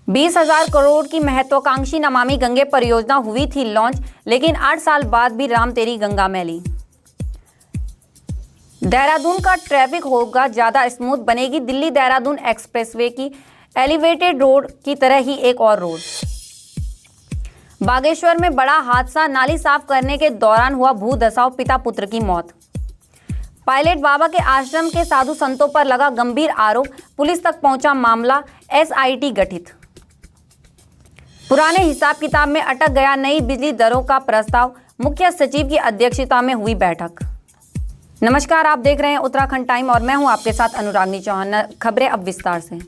20,000 करोड़ की महत्वाकांक्षी नमामि गंगे परियोजना हुई थी लॉन्च, लेकिन 8 साल बाद भी राम तेरी गंगा मैली। देहरादून का ट्रैफिक होगा ज्यादा स्मूथ, बनेगी दिल्ली देहरादून एक्सप्रेसवे की एलिवेटेड रोड की तरह ही एक और रोड। बागेश्वर में बड़ा हादसा, नाली साफ करने के दौरान हुआ भू धसाव, पिता पुत्र की मौत। पायलट बाबा के आश्रम के साधु संतों पर लगा गंभीर आरोप, पुलिस तक पहुंचा मामला, एसआईटी गठित। पुराने हिसाब किताब में अटक गया नई बिजली दरों का प्रस्ताव, मुख्य सचिव की अध्यक्षता में हुई बैठक। नमस्कार, आप देख रहे हैं उत्तराखंड टाइम और मैं हूं आपके साथ अनुरागनी चौहान। खबरें अब विस्तार से।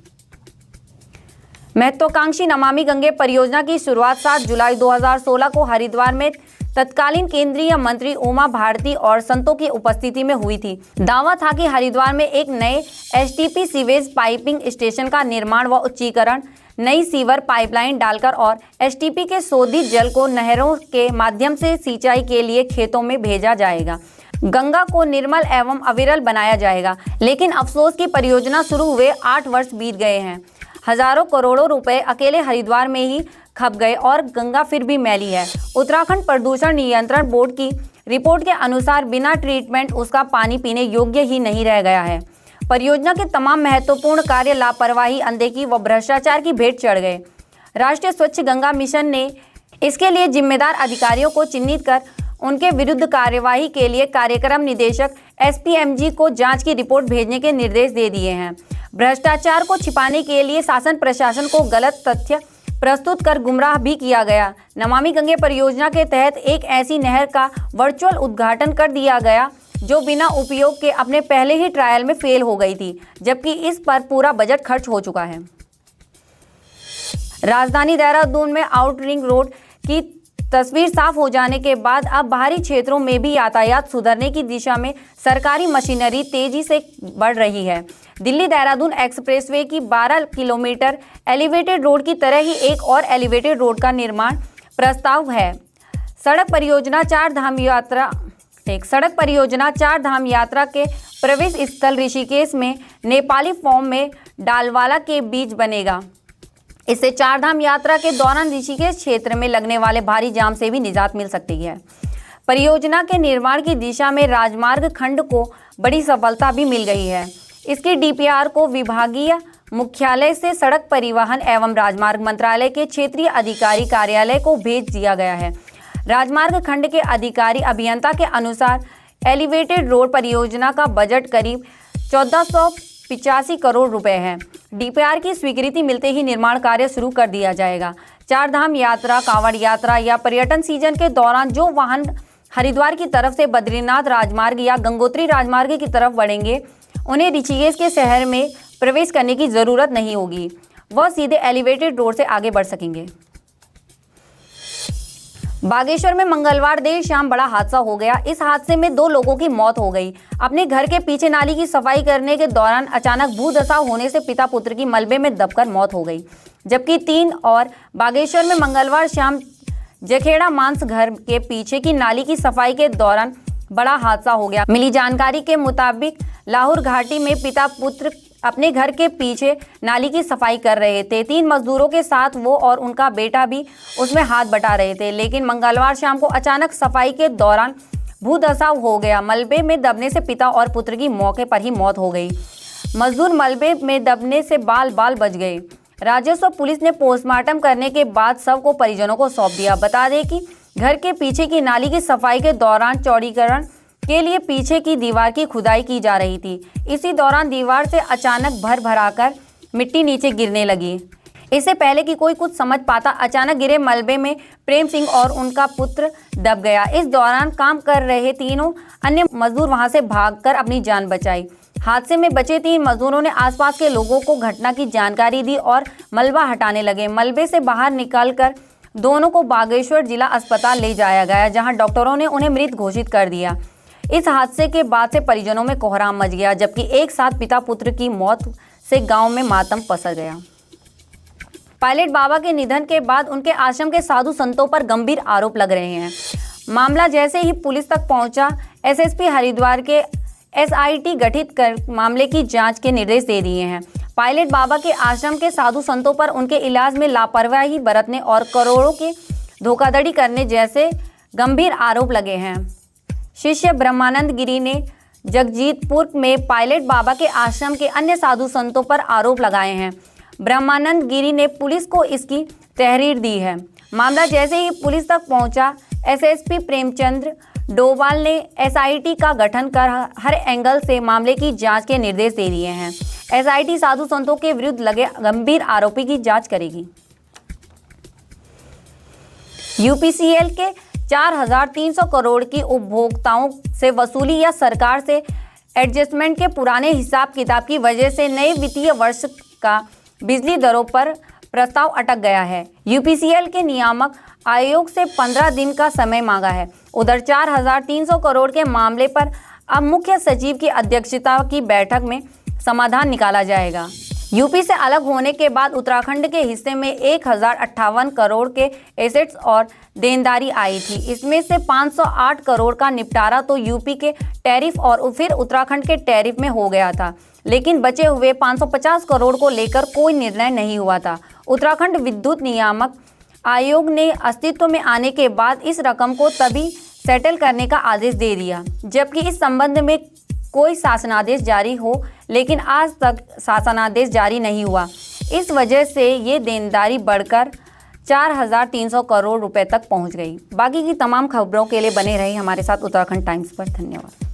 महत्वाकांक्षी नमामि गंगे परियोजना की शुरुआत 7 जुलाई 2016 को हरिद्वार में तत्कालीन केंद्रीय मंत्री उमा भारती और संतों की उपस्थिति में हुई थी। दावा था कि हरिद्वार में एक नए एसटीपी सीवेज पाइपिंग स्टेशन का निर्माण व उच्चीकरण, नई सीवर पाइपलाइन डालकर और एसटीपी के शोधित जल को नहरों के माध्यम से सिंचाई के लिए खेतों में भेजा जाएगा। गंगा को निर्मल एवं अविरल बनाया जाएगा। लेकिन अफसोस की परियोजना शुरू हुए 8 वर्ष बीत गए हैं। हजारों करोड़ों रुपए अकेले हरिद्वार में ही खप गए और गंगा फिर भी मैली है। उत्तराखंड प्रदूषण नियंत्रण बोर्ड की रिपोर्ट के अनुसार बिना ट्रीटमेंट उसका पानी पीने योग्य ही नहीं रह गया है। परियोजना के तमाम महत्वपूर्ण कार्य लापरवाही, अनदेखी व भ्रष्टाचार की भेंट चढ़ गए। राष्ट्रीय स्वच्छ गंगा मिशन ने इसके लिए जिम्मेदार अधिकारियों को चिन्हित कर उनके विरुद्ध कार्यवाही के लिए कार्यक्रम निदेशक एसपीएमजी को जांच की रिपोर्ट भेजने के निर्देश दे दिए हैं। भ्रष्टाचार को छिपाने के लिए शासन प्रशासन को गलत तथ्य प्रस्तुत कर गुमराह भी किया गया। नमामि गंगे परियोजना के तहत एक ऐसी नहर का वर्चुअल उद्घाटन कर दिया गया जो बिना उपयोग के अपने पहले ही ट्रायल में फेल हो गई थी, जबकि इस पर पूरा बजट खर्च हो चुका है। राजधानी देहरादून में आउट रिंग रोड की तस्वीर साफ हो जाने के बाद अब बाहरी क्षेत्रों में भी यातायात सुधरने की दिशा में सरकारी मशीनरी तेजी से बढ़ रही है। दिल्ली देहरादून एक्सप्रेसवे की 12 किलोमीटर एलिवेटेड रोड की तरह ही एक और एलिवेटेड रोड का निर्माण प्रस्ताव है। सड़क परियोजना चार धाम यात्रा के प्रवेश स्थल ऋषिकेश में नेपाली फॉर्म में डालवाला के बीच बनेगा। इससे चारधाम यात्रा के दौरान ऋषिकेश क्षेत्र में लगने वाले भारी जाम से भी निजात मिल सकती है। परियोजना के निर्माण की दिशा में राजमार्ग खंड को बड़ी सफलता भी मिल गई है। इसकी डीपीआर को विभागीय मुख्यालय से सड़क परिवहन एवं राजमार्ग मंत्रालय के क्षेत्रीय अधिकारी कार्यालय को भेज दिया गया है। राजमार्ग खंड के अधिकारी अभियंता के अनुसार एलिवेटेड रोड परियोजना का बजट करीब 1485 करोड़ रुपए है। डीपीआर की स्वीकृति मिलते ही निर्माण कार्य शुरू कर दिया जाएगा। चारधाम यात्रा, कांवड़ यात्रा या पर्यटन सीजन के दौरान जो वाहन हरिद्वार की तरफ से बद्रीनाथ राजमार्ग या गंगोत्री राजमार्ग की तरफ बढ़ेंगे, उन्हें ऋषिकेश के शहर में प्रवेश करने की जरूरत नहीं होगी। वह सीधे एलिवेटेड रोड से आगे बढ़ सकेंगे। बागेश्वर में मंगलवार देर शाम बड़ा हादसा हो गया। इस हादसे में 2 लोगों की मौत हो गई। अपने घर के पीछे नाली की सफाई करने के दौरान अचानक भू धसाव होने से पिता पुत्र की मलबे में दबकर मौत हो गई, जबकि 3 और बागेश्वर में मंगलवार शाम जखेड़ा मांस घर के पीछे की नाली की सफाई के दौरान बड़ा हादसा हो गया। मिली जानकारी के मुताबिक लाहौर घाटी में पिता पुत्र अपने घर के पीछे नाली की सफाई कर रहे थे। 3 मजदूरों के साथ वो और उनका बेटा भी उसमें हाथ बटा रहे थे, लेकिन मंगलवार शाम को अचानक सफाई के दौरान भू धसाव हो गया। मलबे में दबने से पिता और पुत्र की मौके पर ही मौत हो गई। मजदूर मलबे में दबने से बाल बच गए। राजस्व पुलिस ने पोस्टमार्टम करने के बाद शव को परिजनों को सौंप दिया। बता दें कि घर के पीछे की नाली की सफाई के दौरान चौड़ीकरण के लिए पीछे की दीवार की खुदाई की जा रही थी। इसी दौरान दीवार से अचानक भराकर मिट्टी नीचे गिरने लगी। इससे पहले कि कोई कुछ समझ पाता, अचानक गिरे मलबे में प्रेम सिंह और उनका पुत्र दब गया। इस दौरान काम कर रहे 3 अन्य मजदूर वहां से भागकर अपनी जान बचाई। हादसे में बचे 3 मजदूरों ने आसपास के लोगों को घटना की जानकारी दी और मलबा हटाने लगे। मलबे से बाहर निकालकर दोनों को बागेश्वर जिला अस्पताल ले जाया गया, जहां डॉक्टरों ने उन्हें मृत घोषित कर दिया। इस हादसे के बाद से परिजनों में कोहराम मच गया, जबकि एक साथ पिता पुत्र की मौत से गांव में मातम पसर गया। पायलट बाबा के निधन के बाद उनके आश्रम के साधु संतों पर गंभीर आरोप लग रहे हैं। मामला जैसे ही पुलिस तक पहुंचा, एसएसपी हरिद्वार के एसआईटी गठित कर मामले की जांच के निर्देश दे दिए हैं। पायलट बाबा के आश्रम के साधु संतों पर उनके इलाज में लापरवाही बरतने और करोड़ों के धोखाधड़ी करने जैसे गंभीर आरोप लगे हैं। शिष्य ब्रह्मानंद गिरी ने जगजीतपुर में पायलट बाबा के आश्रम के अन्य साधु संतों पर आरोप लगाए हैं। ब्रह्मानंद गिरी ने पुलिस को इसकी तहरीर दी है। मामला जैसे ही पुलिस तक पहुंचा, एसएसपी प्रेमचंद्र डोभाल ने एसआईटी का गठन कर हर एंगल से मामले की जांच के निर्देश दे दिए हैं। एसआईटी साधु संतों के विरुद्ध लगे गंभीर आरोपी की जांच करेगी। यूपीसीएल के 4,300 करोड़ की उपभोक्ताओं से वसूली या सरकार से एडजस्टमेंट के पुराने हिसाब किताब की वजह से नए वित्तीय वर्ष का बिजली दरों पर प्रस्ताव अटक गया है। यूपीसीएल के नियामक आयोग से 15 दिन का समय मांगा है। उधर 4,300 करोड़ के मामले पर अब मुख्य सचिव की अध्यक्षता की बैठक में समाधान निकाला जाएगा। यूपी से अलग होने के बाद उत्तराखंड के हिस्से में 1,058 करोड़ के एसेट्स और देनदारी आई थी। इसमें से 508 करोड़ का निपटारा तो यूपी के टैरिफ और फिर उत्तराखंड के टैरिफ में हो गया था, लेकिन बचे हुए 550 करोड़ को लेकर कोई निर्णय नहीं हुआ था। उत्तराखंड विद्युत नियामक आयोग ने अस्तित्व में आने के बाद इस रकम को तभी सेटल करने का आदेश दे दिया, जबकि इस संबंध में कोई शासनादेश जारी हो, लेकिन आज तक शासनादेश जारी नहीं हुआ। इस वजह से ये देनदारी बढ़कर 4,300 करोड़ रुपए तक पहुंच गई। बाकी की तमाम खबरों के लिए बने रहिए हमारे साथ उत्तराखंड टाइम्स पर। धन्यवाद।